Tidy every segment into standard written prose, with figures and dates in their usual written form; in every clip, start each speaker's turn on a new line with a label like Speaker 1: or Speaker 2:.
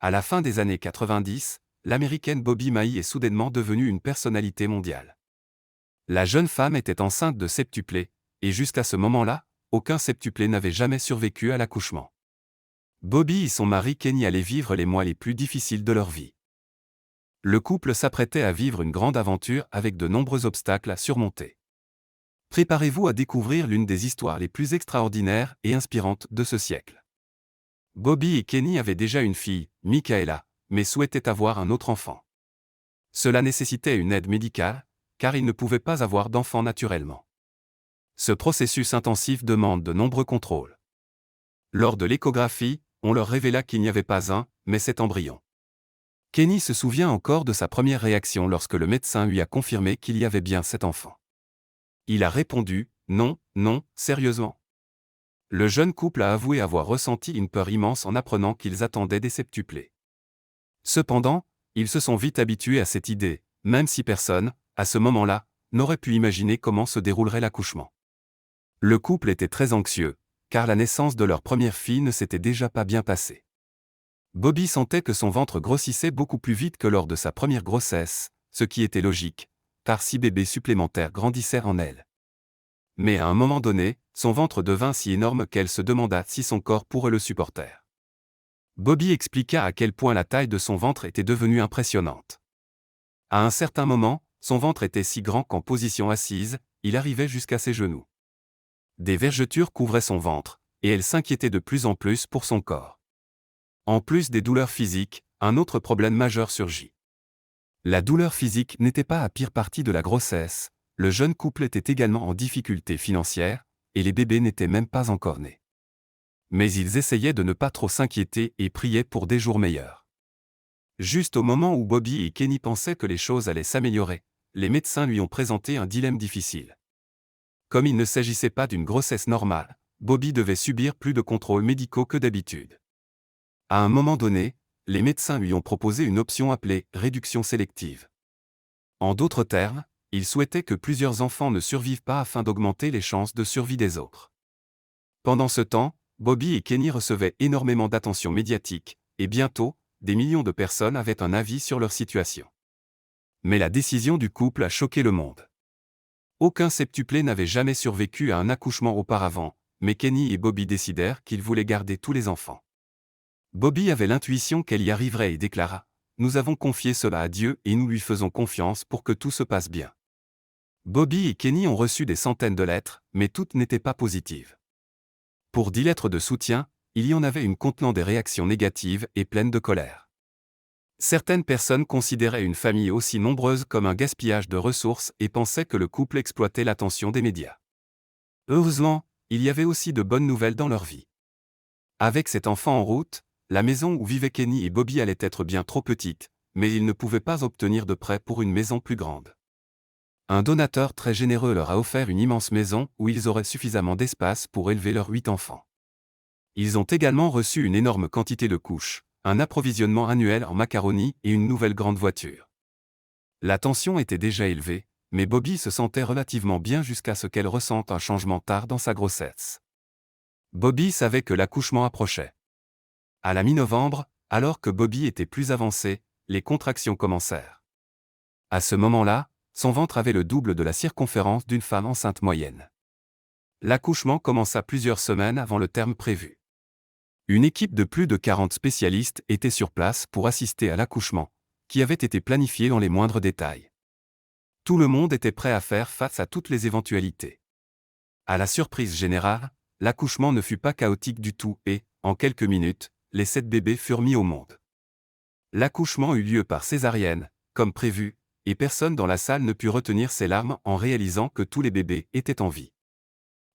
Speaker 1: À la fin des années 90, l'américaine Bobbi Maï est soudainement devenue une personnalité mondiale. La jeune femme était enceinte de septuplés, et jusqu'à ce moment-là, aucun septuplé n'avait jamais survécu à l'accouchement. Bobbi et son mari Kenny allaient vivre les mois les plus difficiles de leur vie. Le couple s'apprêtait à vivre une grande aventure avec de nombreux obstacles à surmonter. Préparez-vous à découvrir l'une des histoires les plus extraordinaires et inspirantes de ce siècle. Bobbi et Kenny avaient déjà une fille, Michaela, mais souhaitaient avoir un autre enfant. Cela nécessitait une aide médicale, car ils ne pouvaient pas avoir d'enfant naturellement. Ce processus intensif demande de nombreux contrôles. Lors de l'échographie, on leur révéla qu'il n'y avait pas un, mais 7 embryons. Kenny se souvient encore de sa première réaction lorsque le médecin lui a confirmé qu'il y avait bien 7 enfants. Il a répondu « Non, non, sérieusement ». Le jeune couple a avoué avoir ressenti une peur immense en apprenant qu'ils attendaient des septuplés. Cependant, ils se sont vite habitués à cette idée, même si personne, à ce moment-là, n'aurait pu imaginer comment se déroulerait l'accouchement. Le couple était très anxieux, car la naissance de leur première fille ne s'était déjà pas bien passée. Bobbi sentait que son ventre grossissait beaucoup plus vite que lors de sa première grossesse, ce qui était logique, car 6 bébés supplémentaires grandissaient en elle. Mais à un moment donné, son ventre devint si énorme qu'elle se demanda si son corps pourrait le supporter. Bobbi expliqua à quel point la taille de son ventre était devenue impressionnante. À un certain moment, son ventre était si grand qu'en position assise, il arrivait jusqu'à ses genoux. Des vergetures couvraient son ventre, et elle s'inquiétait de plus en plus pour son corps. En plus des douleurs physiques, un autre problème majeur surgit. La douleur physique n'était pas la pire partie de la grossesse, le jeune couple était également en difficulté financière, et les bébés n'étaient même pas encore nés. Mais ils essayaient de ne pas trop s'inquiéter et priaient pour des jours meilleurs. Juste au moment où Bobbi et Kenny pensaient que les choses allaient s'améliorer, les médecins lui ont présenté un dilemme difficile. Comme il ne s'agissait pas d'une grossesse normale, Bobbi devait subir plus de contrôles médicaux que d'habitude. À un moment donné, les médecins lui ont proposé une option appelée réduction sélective. En d'autres termes, ils souhaitaient que plusieurs enfants ne survivent pas afin d'augmenter les chances de survie des autres. Pendant ce temps, Bobbi et Kenny recevaient énormément d'attention médiatique, et bientôt, des millions de personnes avaient un avis sur leur situation. Mais la décision du couple a choqué le monde. Aucun septuplé n'avait jamais survécu à un accouchement auparavant, mais Kenny et Bobbi décidèrent qu'ils voulaient garder tous les enfants. Bobbi avait l'intuition qu'elle y arriverait et déclara « Nous avons confié cela à Dieu et nous lui faisons confiance pour que tout se passe bien ». Bobbi et Kenny ont reçu des centaines de lettres, mais toutes n'étaient pas positives. Pour 10 lettres de soutien, il y en avait une contenant des réactions négatives et pleines de colère. Certaines personnes considéraient une famille aussi nombreuse comme un gaspillage de ressources et pensaient que le couple exploitait l'attention des médias. Heureusement, il y avait aussi de bonnes nouvelles dans leur vie. Avec cet enfant en route, la maison où vivaient Kenny et Bobbi allait être bien trop petite, mais ils ne pouvaient pas obtenir de prêt pour une maison plus grande. Un donateur très généreux leur a offert une immense maison où ils auraient suffisamment d'espace pour élever leurs 8 enfants. Ils ont également reçu une énorme quantité de couches, un approvisionnement annuel en macaroni et une nouvelle grande voiture. La tension était déjà élevée, mais Bobbi se sentait relativement bien jusqu'à ce qu'elle ressente un changement tard dans sa grossesse. Bobbi savait que l'accouchement approchait. À la mi-novembre, alors que Bobbi était plus avancé, les contractions commencèrent. À ce moment-là, son ventre avait le double de la circonférence d'une femme enceinte moyenne. L'accouchement commença plusieurs semaines avant le terme prévu. Une équipe de plus de 40 spécialistes était sur place pour assister à l'accouchement, qui avait été planifié dans les moindres détails. Tout le monde était prêt à faire face à toutes les éventualités. À la surprise générale, l'accouchement ne fut pas chaotique du tout et, en quelques minutes, les 7 bébés furent mis au monde. L'accouchement eut lieu par césarienne, comme prévu, et personne dans la salle ne put retenir ses larmes en réalisant que tous les bébés étaient en vie.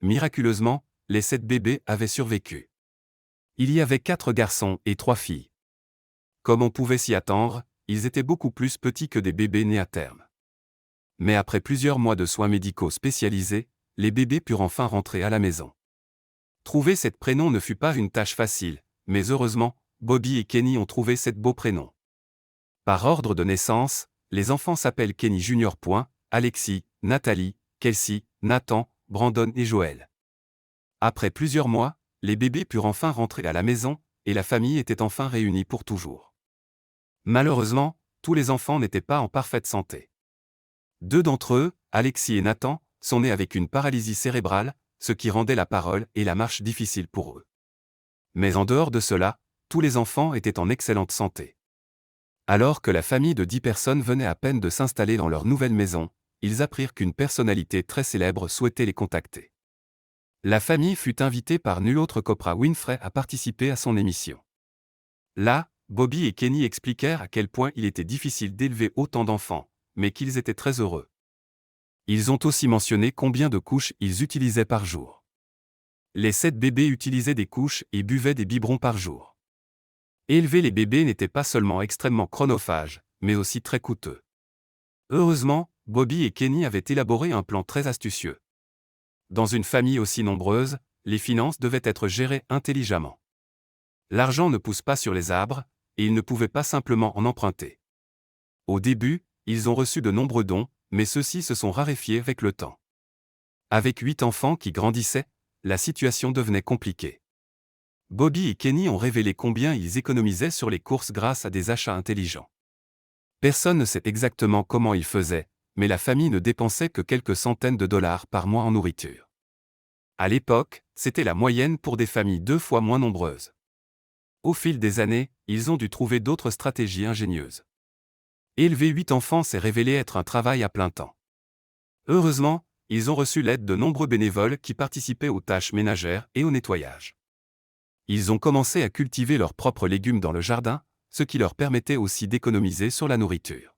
Speaker 1: Miraculeusement, les 7 bébés avaient survécu. Il y avait 4 garçons et 3 filles. Comme on pouvait s'y attendre, ils étaient beaucoup plus petits que des bébés nés à terme. Mais après plusieurs mois de soins médicaux spécialisés, les bébés purent enfin rentrer à la maison. Trouver 7 prénoms ne fut pas une tâche facile, mais heureusement, Bobbi et Kenny ont trouvé 7 beaux prénoms. Par ordre de naissance, les enfants s'appellent Kenny Jr. Alexis, Nathalie, Kelsey, Nathan, Brandon et Joël. Après plusieurs mois, les bébés purent enfin rentrer à la maison, et la famille était enfin réunie pour toujours. Malheureusement, tous les enfants n'étaient pas en parfaite santé. 2 d'entre eux, Alexis et Nathan, sont nés avec une paralysie cérébrale, ce qui rendait la parole et la marche difficiles pour eux. Mais en dehors de cela, tous les enfants étaient en excellente santé. Alors que la famille de 10 personnes venait à peine de s'installer dans leur nouvelle maison, ils apprirent qu'une personnalité très célèbre souhaitait les contacter. La famille fut invitée par nul autre qu'Oprah Winfrey à participer à son émission. Là, Bobby et Kenny expliquèrent à quel point il était difficile d'élever autant d'enfants, mais qu'ils étaient très heureux. Ils ont aussi mentionné combien de couches ils utilisaient par jour. Les 7 bébés utilisaient des couches et buvaient des biberons par jour. Élever les bébés n'était pas seulement extrêmement chronophage, mais aussi très coûteux. Heureusement, Bobby et Kenny avaient élaboré un plan très astucieux. Dans une famille aussi nombreuse, les finances devaient être gérées intelligemment. L'argent ne pousse pas sur les arbres, et ils ne pouvaient pas simplement en emprunter. Au début, ils ont reçu de nombreux dons, mais ceux-ci se sont raréfiés avec le temps. Avec 8 enfants qui grandissaient, la situation devenait compliquée. Bobby et Kenny ont révélé combien ils économisaient sur les courses grâce à des achats intelligents. Personne ne sait exactement comment ils faisaient, mais la famille ne dépensait que quelques centaines de dollars par mois en nourriture. À l'époque, c'était la moyenne pour des familles 2 fois moins nombreuses. Au fil des années, ils ont dû trouver d'autres stratégies ingénieuses. Élever 8 enfants s'est révélé être un travail à plein temps. Heureusement, ils ont reçu l'aide de nombreux bénévoles qui participaient aux tâches ménagères et au nettoyage. Ils ont commencé à cultiver leurs propres légumes dans le jardin, ce qui leur permettait aussi d'économiser sur la nourriture.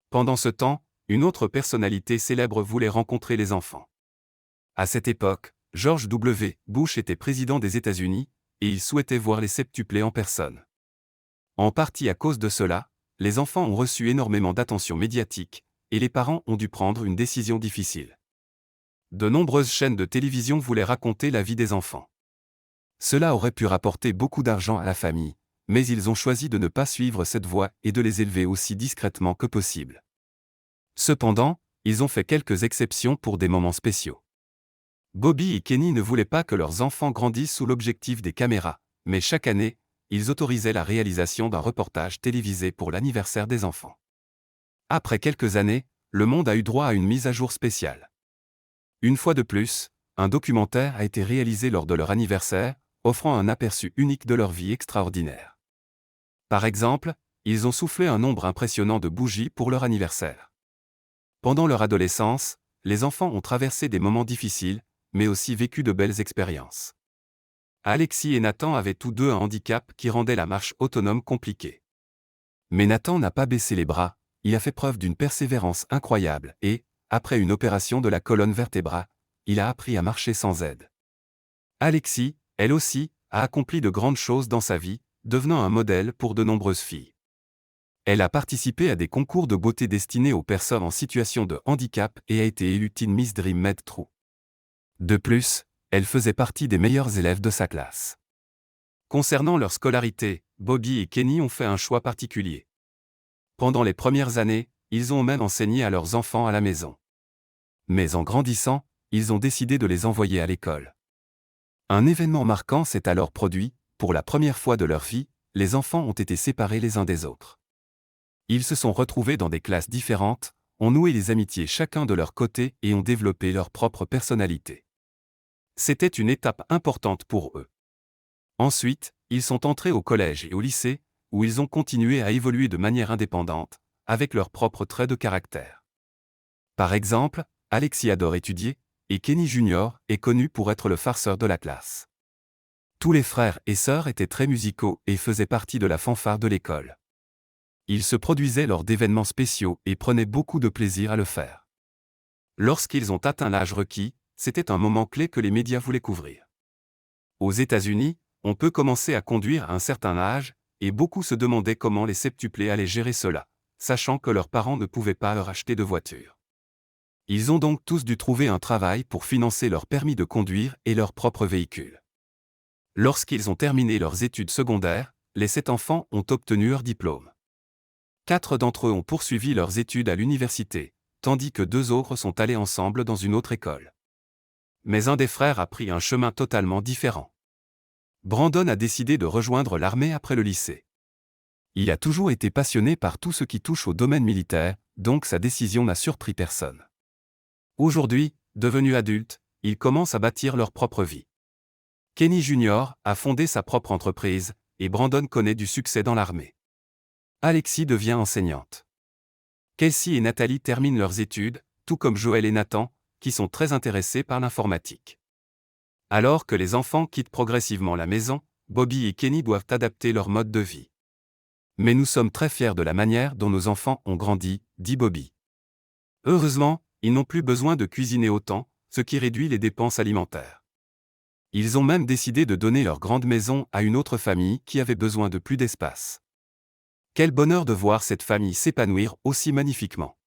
Speaker 1: Pendant ce temps, une autre personnalité célèbre voulait rencontrer les enfants. À cette époque, George W. Bush était président des États-Unis, et il souhaitait voir les septuplés en personne. En partie à cause de cela, les enfants ont reçu énormément d'attention médiatique, et les parents ont dû prendre une décision difficile. De nombreuses chaînes de télévision voulaient raconter la vie des enfants. Cela aurait pu rapporter beaucoup d'argent à la famille, mais ils ont choisi de ne pas suivre cette voie et de les élever aussi discrètement que possible. Cependant, ils ont fait quelques exceptions pour des moments spéciaux. Bobby et Kenny ne voulaient pas que leurs enfants grandissent sous l'objectif des caméras, mais chaque année, ils autorisaient la réalisation d'un reportage télévisé pour l'anniversaire des enfants. Après quelques années, le monde a eu droit à une mise à jour spéciale. Une fois de plus, un documentaire a été réalisé lors de leur anniversaire, offrant un aperçu unique de leur vie extraordinaire. Par exemple, ils ont soufflé un nombre impressionnant de bougies pour leur anniversaire. Pendant leur adolescence, les enfants ont traversé des moments difficiles, mais aussi vécu de belles expériences. Alexis et Nathan avaient tous deux un handicap qui rendait la marche autonome compliquée. Mais Nathan n'a pas baissé les bras, il a fait preuve d'une persévérance incroyable et, après une opération de la colonne vertébrale, il a appris à marcher sans aide. Alexis, elle aussi, a accompli de grandes choses dans sa vie, devenant un modèle pour de nombreuses filles. Elle a participé à des concours de beauté destinés aux personnes en situation de handicap et a été élue Teen Miss Dream Med True. De plus, elle faisait partie des meilleurs élèves de sa classe. Concernant leur scolarité, Bobby et Kenny ont fait un choix particulier. Pendant les premières années, ils ont même enseigné à leurs enfants à la maison. Mais en grandissant, ils ont décidé de les envoyer à l'école. Un événement marquant s'est alors produit, pour la première fois de leur vie, les enfants ont été séparés les uns des autres. Ils se sont retrouvés dans des classes différentes, ont noué des amitiés chacun de leur côté et ont développé leur propre personnalité. C'était une étape importante pour eux. Ensuite, ils sont entrés au collège et au lycée, où ils ont continué à évoluer de manière indépendante, avec leurs propres traits de caractère. Par exemple, Alexis adore étudier, et Kenny Jr. est connu pour être le farceur de la classe. Tous les frères et sœurs étaient très musicaux et faisaient partie de la fanfare de l'école. Ils se produisaient lors d'événements spéciaux et prenaient beaucoup de plaisir à le faire. Lorsqu'ils ont atteint l'âge requis, c'était un moment clé que les médias voulaient couvrir. Aux États-Unis, on peut commencer à conduire à un certain âge, et beaucoup se demandaient comment les septuplés allaient gérer cela, sachant que leurs parents ne pouvaient pas leur acheter de voiture. Ils ont donc tous dû trouver un travail pour financer leur permis de conduire et leur propre véhicule. Lorsqu'ils ont terminé leurs études secondaires, les 7 enfants ont obtenu leur diplôme. 4 d'entre eux ont poursuivi leurs études à l'université, tandis que 2 autres sont allés ensemble dans une autre école. Mais un des frères a pris un chemin totalement différent. Brandon a décidé de rejoindre l'armée après le lycée. Il a toujours été passionné par tout ce qui touche au domaine militaire, donc sa décision n'a surpris personne. Aujourd'hui, devenu adulte, ils commencent à bâtir leur propre vie. Kenny Jr. a fondé sa propre entreprise, et Brandon connaît du succès dans l'armée. Alexis devient enseignante. Kelsey et Nathalie terminent leurs études, tout comme Joël et Nathan, qui sont très intéressés par l'informatique. Alors que les enfants quittent progressivement la maison, Bobby et Kenny doivent adapter leur mode de vie. Mais nous sommes très fiers de la manière dont nos enfants ont grandi, dit Bobby. Heureusement, ils n'ont plus besoin de cuisiner autant, ce qui réduit les dépenses alimentaires. Ils ont même décidé de donner leur grande maison à une autre famille qui avait besoin de plus d'espace. Quel bonheur de voir cette famille s'épanouir aussi magnifiquement.